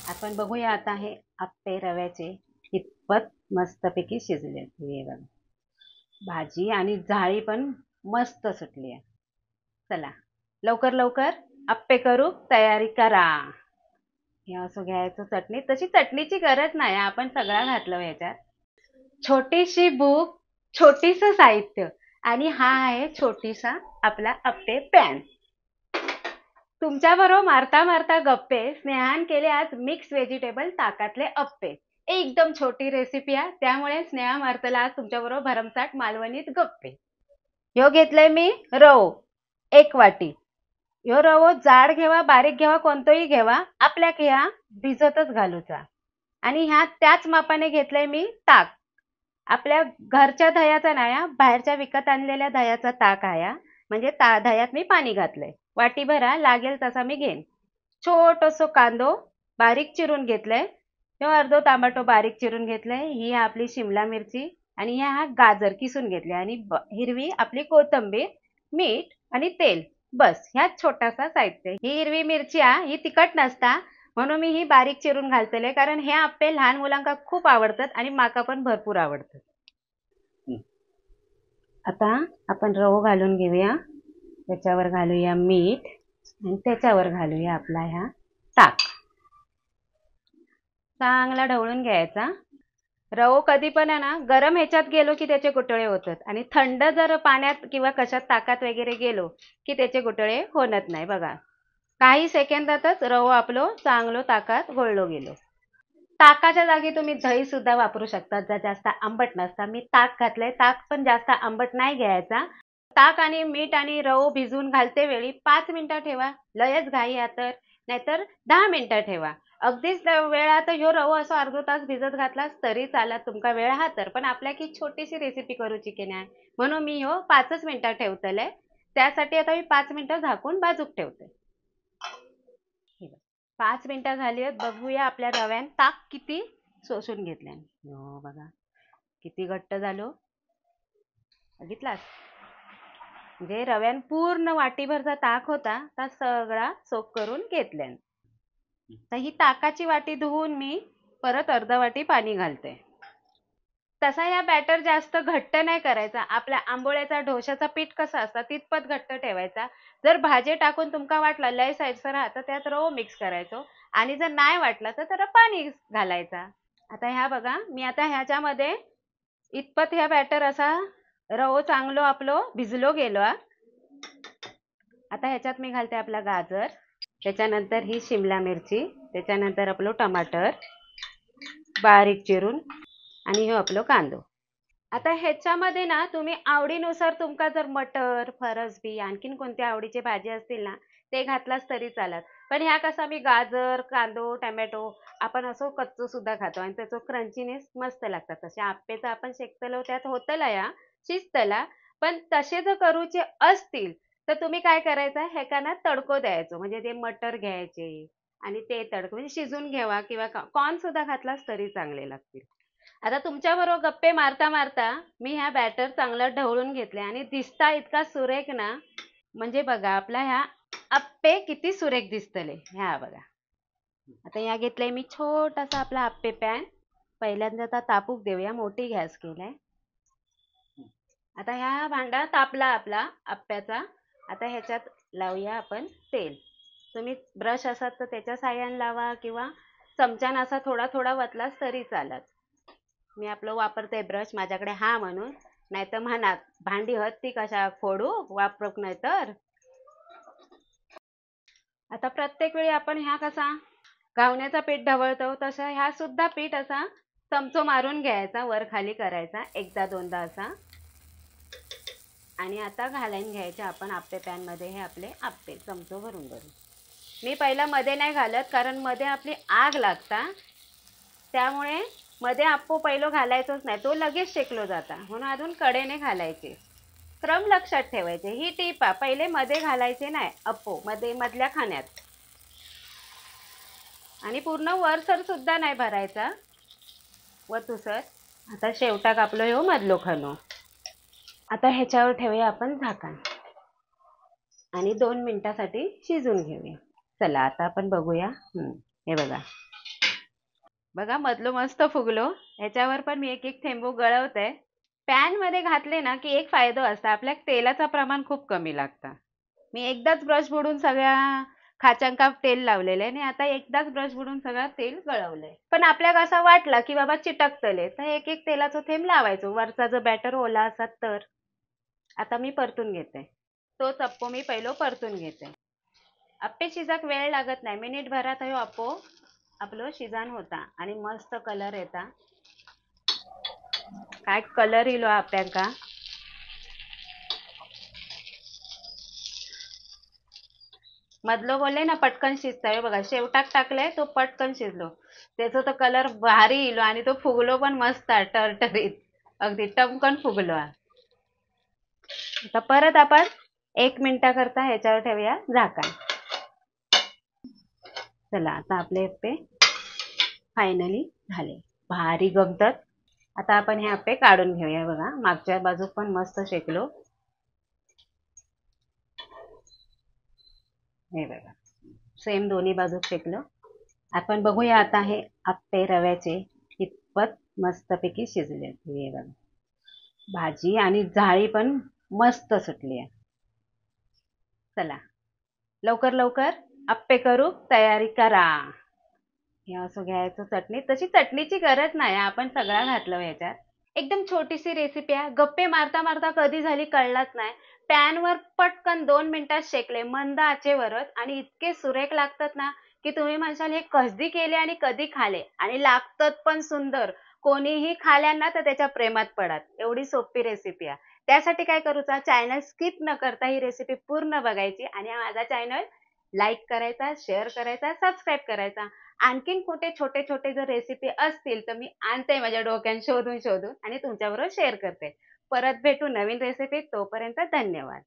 आपण बघूया आता हे आप्पे रव्याचे कितपत मस्तपैकी शिजले. हे बघा, भाजी आणि जाळी पण मस्त सुटली आहे. चला लवकर लवकर आप्पे करू, तयारी करा. हे असं घ्यायचं, चटणी तशी चटणीची गरज नाही, आपण सगळं घातलं ह्याच्यात. छोटीशी बुक, छोटीस साहित्य, आणि हा आहे छोटीसा आपला आप्पे पॅन. तुमच्याबरोबर मारता मारता गप्पे स्नेहान केले आज मिक्स व्हेजिटेबल ताकातले अप्पे. एकदम छोटी रेसिपी आहे, त्यामुळे स्नेहा मारतला आज तुमच्याबरोबर भरमसाठ मालवणीत गप्पे. ह्यो घेतलंय मी रवो 1 वाटी. ह्यो रवो जाड घेवा, बारीक घेवा, कोणतोही घेवा, आपल्या ह्या भिजतच घालूचा. आणि ह्या त्याच मापाने घेतलंय मी ताक. आपल्या घरच्या दह्याचा नाही, बाहेरच्या विकत आणलेल्या दह्याचा ताक आहे. म्हणजे दह्यात मी पाणी घातलंय. वाटी भरा, लागेल तसा मी घेईन. छोटोसो कांदो बारीक चिरून घेतलंय. तो अर्धो टोमॅटो बारीक चिरून घेतलंय. ही आपली शिमला मिरची आणि हा गाजर किसून घेतले, आणि हिरवी आपली कोथिंबीर, मीठ आणि तेल. बस ह्याच छोटासा साहित्य. ही हिरवी मिरची ही तिखट नसता, म्हणून मी ही बारीक चिरून घालतले, कारण हे आप्पे लहान मुलांना खूप आवडतात आणि माका पण भरपूर आवडतात. आता आपण रवो घालून घेऊया. त्याच्यावर घालूया मीठ आणि त्याच्यावर घालूया आपला ह्या ताक. चांगला ढवळून घ्यायचा. रवो कधी पण आहे ना, गरम ह्याच्यात गेलो की त्याचे गुठळे होतात, आणि थंड जर पाण्यात किंवा कशात ताकात वगैरे गेलो की त्याचे गुठळे होत नाही. बघा, काही सेकंदातच रवो आपलं चांगलं ताकात घोळलो गेलो. ताकाच्या जागी तुम्ही दही सुद्धा वापरू शकता, जर जास्त आंबट नसता. मी ताक घातलंय, ताक पण जास्त आंबट नाही घ्यायचा. ताक आणि मीठ आणि रवो भिजवून घालते वेळी 5 मिनिटं ठेवा, लयच घाई आहे तर, नाहीतर 10 मिनिटं ठेवा. अगदीच वेळात ह्यो रवो असं अर्धा तास भिजत घातलास तरी चालत, तुमका वेळ हा तर. पण आपल्या की छोटीशी रेसिपी करूची की नाही, म्हणून मी ह्यो 5च मिनिटं ठेवतले. त्यासाठी आता मी 5 मिनिटं झाकून बाजूक ठेवते. 5 मिनिटं झाली आहेत. बघूया आपल्या रव्यान ताक किती शोषून घेतले. हो बघा, किती घट्ट झालो, बघितलास. म्हणजे रव्यान पूर्ण वाटीभरचा ताक होता, तर सगळा सोक करून घेतल्यान. तर ही ताकाची वाटी धुवून मी परत अर्धा वाटी पाणी घालते. तसा या बॅटर जास्त घट्ट नाही करायचा. आपल्या आंबोळ्याचा डोशाचा पीठ कसा असता तितपत घट्ट ठेवायचा. जर भाजी टाकून तुमका वाटला लय साईडसर तर त्यात रवो मिक्स करायचो, आणि जर नाही वाटला तर जरा पाणी घालायचा. आता ह्या बघा, मी आता ह्याच्यामध्ये इतपत ह्या बॅटर असा रवो चांगलो आपलो भिजलो गेलो. आता ह्याच्यात मी घालते आपला गाजर, त्याच्यानंतर ही शिमला मिरची, त्याच्यानंतर आपलं टमाटर बारीक चिरून, आणि हे आपलं कांदो. आता ह्याच्यामध्ये ना तुम्ही आवडीनुसार तुमका जर मटर, फरसबी, आणखीन कोणत्या आवडीचे भाजी असतील ना ते घातलास तरी चालत. पण ह्या कसा मी गाजर, कांदो, टोमॅटो आपण असं कच्चो सुद्धा खातो, आणि त्याचं क्रंचीनेस मस्त लागतात. तसे आप्पेचं आपण शेकतलो त्यात होतला या शिजतला. पण तसे जर करूचे असतील तर तुम्ही काय करायचं, ह्याकाना तडको द्यायचो. म्हणजे ते मटर घ्यायचे आणि ते तडको म्हणजे शिजून घ्यावा, किंवा कॉर्न सुद्धा घातलास तरी चांगले लागतील. आता तुमच्याबरोबर गप्पे मारता मारता मी ह्या बॅटर चांगलं ढवळून घेतले, आणि दिसता इतका सुरेख ना, म्हणजे बघा आपला ह्या आप्पे किती सुरेख दिसतले. ह्या बघा, आता ह्या घेतलंय मी छोटासा आपला आप्पे पॅन. पहिल्यांदा आता तापूक देऊया, मोठी गॅस केलाय. आता ह्या भांडा तापला आपला आप्प्याचा. आता ह्याच्यात लावूया आपण तेल. तुम्ही ब्रश असात तर त्याच्या साह्याने लावा, किंवा चमच्यानं असा थोडा थोडा वतलास तरी चालत. मी आपलं वापरते ब्रश, माझ्याकडे हा म्हणून, नाही तर म्हणा भांडी हत्ती कशा फोडू वापरक नाही तर. आता प्रत्येक वेळी आपण ह्या कसा घावण्याचा पीठ ढवळतो, तसं ह्या सुद्धा पीठ असा चमचो मारून घ्यायचा, वर खाली करायचा एकदा दोनदा असा, आणि आता घालायला घ्यायचे आपण आप्पे पॅन मध्ये हे आपले आप्पे चमचो भरून भरून. मी पहिला मध्ये नाही घालत, कारण मध्ये आपली आग लागता, त्यामुळे मध्ये आप्पो पहिलो घालायचोच नाही, तो लगेच शेकलो जाता, म्हणून अजून कडेने घालायचे. क्रम लक्षात ठेवायचे. ही टीप पहिले मध्ये घालायचे नाही अप्पो, मध्ये मधल्या खाण्यात, आणि पूर्ण वरसर सुद्धा नाही भरायचा व तुसर. आता शेवटाक आपलं हो मधलो खानो. आता ह्याच्यावर ठेवूया आपण झाकण, आणि 2 मिनिटासाठी शिजून घेऊया. चला आता आपण बघूया. हे बघा, बघा मधलं मस्त फुगलो. ह्याच्यावर पण मी एक एक थेंबू गळवते. पॅन मध्ये घातले ना की एक फायदा असता, आपल्या तेलाचं प्रमाण खूप कमी लागतं. मी एकदाच ब्रश बुडून सगळ्या खाचांका तेल लावलेलं आहे आणि आता एकदाच ब्रश बुडून सगळं तेल गळवलंय. पण आपल्याला असं वाटलं की बाबा चिटकतले तर एक एक तेलाचं थेंब लावायचो, वरचा जो बॅटर ओला असत तर. आता मी परतून घेते. तोच अप्पो मी पहिलो परतून घेते. अप्पे शिजाक वेळ लागत नाही, मिनिट भरात हो अप्पो आपलं शिजान होता आणि मस्त कलर येता. काय कलर इलो आप्यांका. मधलं बोलले ना पटकन शिजतंय बघा, शेवटाक टाकलंय तो पटकन शिजलो. त्याचा तो कलर भारी इलो आणि तो फुगलो पण मस्त टरटरीत. अगदी टमकन फुगलो. आता परत आपण 1 मिनिटा करता ह्याच्यावर ठेवूया झाकण. चला आता आपले अप्पे फायनली झाले, भारी गमतात. आता आपण हे अप्पे काढून घेऊया. बघा मागच्या बाजू पण मस्त शेकलो. हे बघा सेम दोन्ही बाजू शेकलो. आपण बघूया आता हे अप्पे रव्याचे कितपत मस्तपैकी शिजले. हे बघा भाजी आणि जाळी पण मस्त सुटली आहे. चला लवकर लवकर अप्पे करू तयारी करा. हे असं घ्यायचं चटणी, तशी चटणीची गरज नाही, आपण सगळा घातलं ह्याच्यात. एकदम छोटीशी रेसिपी आहे, गप्पे मारता मारता कधी झाली कळलाच नाही. पॅनवर पटकन 2 मिनिटात शेकले मंद आचेवरच आणि इतके सुरेख लागतात ना की तुम्ही म्हणशाल हे कधी केले आणि कधी खाले, आणि लागतात पण सुंदर. कोणीही खाल्या ना तर त्याच्या प्रेमात पडात, एवढी सोपी रेसिपी आहे. त्यासाठी काय करूचा, चॅनल स्किप न करता ही रेसिपी पूर्ण बघायची आणि माझा चॅनल लाईक करायचा, शेअर करायचा, सबस्क्राईब करायचा. आणखीन कुठे छोटे छोटे जर रेसिपी असतील तर मी आणते माझ्या डोक्यात शोधून शोधून आणि तुमच्याबरोबर शेअर करते. परत भेटू नवीन रेसिपी, तोपर्यंत धन्यवाद.